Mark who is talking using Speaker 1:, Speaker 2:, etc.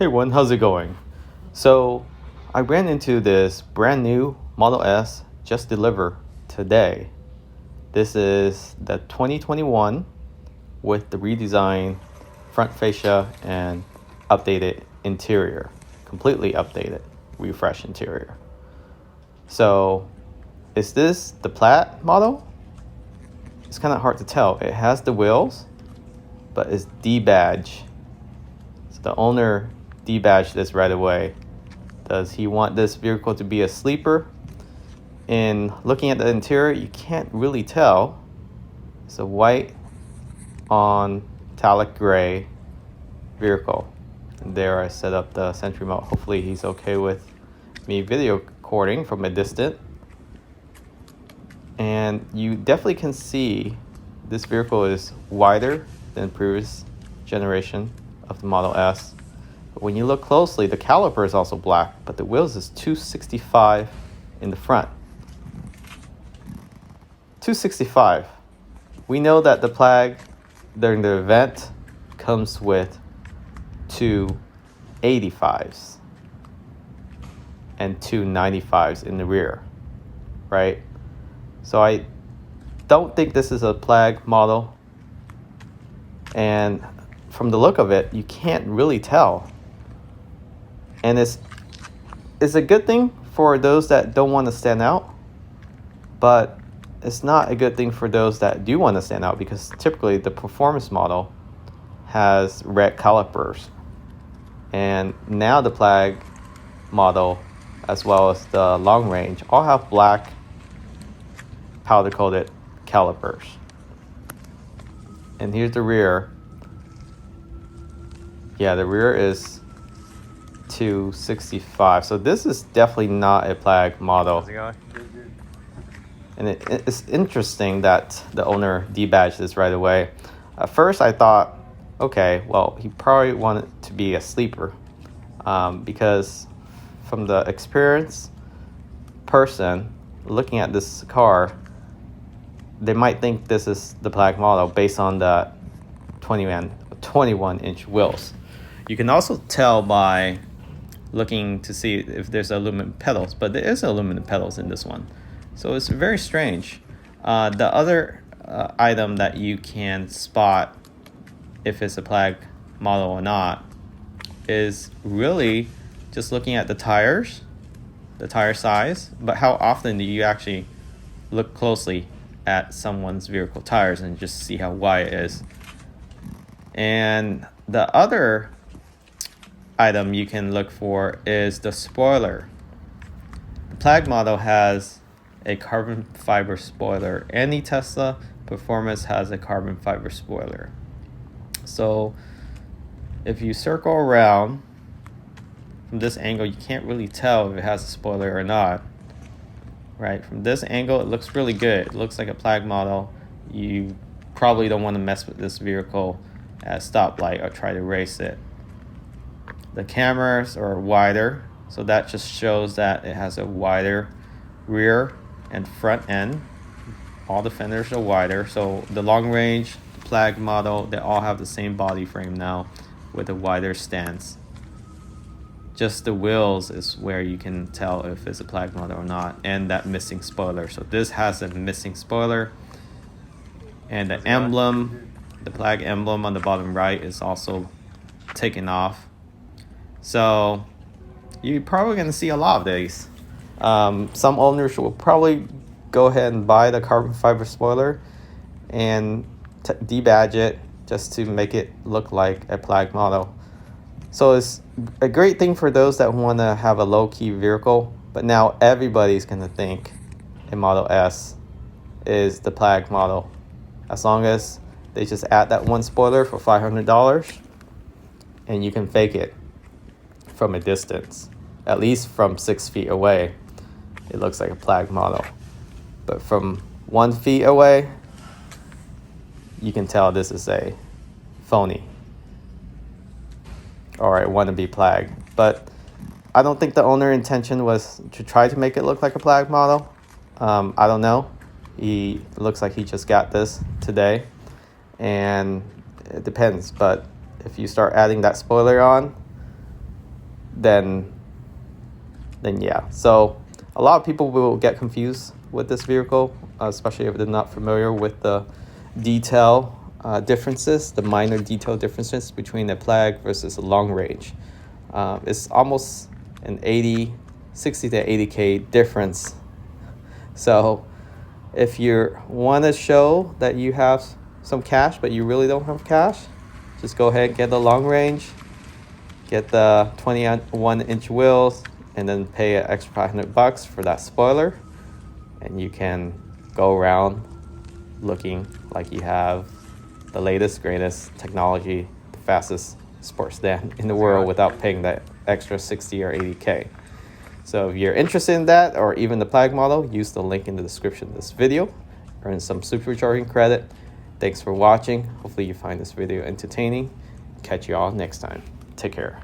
Speaker 1: Hey everyone, how's it going? So I ran into this brand new Model S just delivered today. This is the 2021 with the redesigned front fascia and updated interior, completely updated, refreshed interior. So is this the Plaid model? It's kind of hard to tell. It has the wheels, but it's D-badge. So the owner debadged this right away. Does he want this vehicle to be a sleeper? In looking at the interior, you can't really tell. It's a white on metallic gray vehicle. And there I set up the Sentry mode. Hopefully he's okay with me video recording from a distance. And you definitely can see this vehicle is wider than previous generation of the Model S. But when you look closely, the caliper is also black, but the wheels is 265 in the front. 265. We know that the Plaid during the event comes with 285s and 295s in the rear, right? So I don't think this is a Plaid model, and from the look of it, you can't really tell. And it's a good thing for those that don't want to stand out, but it's not a good thing for those that do want to stand out, because typically the performance model has red calipers. And now the Plaid model, as well as the long range, all have black powder coated calipers. And here's the rear. Yeah, the rear is 265. So this is definitely not a Plaid model.
Speaker 2: How's it going?
Speaker 1: And it's interesting that the owner debadged this right away. At first I thought, okay, well, he probably wanted to be a sleeper, because from the experienced person looking at this car, they might think this is the Plaid model based on the 21-inch wheels. You can also tell by looking to see if there's aluminum pedals, but there is aluminum pedals in this one. So it's very strange. The other item that you can spot if it's a Plaid model or not is really just looking at the tires, the tire size, but how often do you actually look closely at someone's vehicle tires and just see how wide it is. And the other item you can look for is the spoiler. The Plaid model has a carbon fiber spoiler. Any Tesla Performance has a carbon fiber spoiler. So if you circle around from this angle, you can't really tell if it has a spoiler or not. Right, from this angle it looks really good. It looks like a Plaid model. You probably don't want to mess with this vehicle at a stoplight or try to race it. The cameras are wider, so that just shows that it has a wider rear and front end. All the fenders are wider. So the long range, the Plaid model, they all have the same body frame now with a wider stance. Just the wheels is where you can tell if it's a Plaid model or not, and that missing spoiler. So this has a missing spoiler, and the emblem, the Plaid emblem on the bottom right is also taken off. So you're probably going to see a lot of these. Some owners will probably go ahead and buy the carbon fiber spoiler and debadge it just to make it look like a Plaid model. So it's a great thing for those that want to have a low-key vehicle, but now everybody's going to think a Model S is the Plaid model. As long as they just add that one spoiler for $500, and you can fake it from a distance, at least from 6 feet away, it looks like a Plaid model. But from 1 feet away, you can tell this is a phony or a wannabe Plaid. But I don't think the owner intention was to try to make it look like a Plaid model. I don't know. He looks like he just got this today, and it depends. But if you start adding that spoiler on, then yeah. So a lot of people will get confused with this vehicle, especially if they're not familiar with the detail differences, the minor detail differences between a Plaid versus a long range. It's almost an 60 to 80K difference. So if you want to show that you have some cash, but you really don't have cash, just go ahead and get the long range, get the 21-inch wheels, and then pay an extra $500 for that spoiler, and you can go around looking like you have the latest, greatest technology, the fastest sports sedan in the world without paying that extra 60 or 80K. So if you're interested in that, or even the Plaid model, use the link in the description of this video. Earn some supercharging credit. Thanks for watching. Hopefully you find this video entertaining. Catch you all next time. Take care.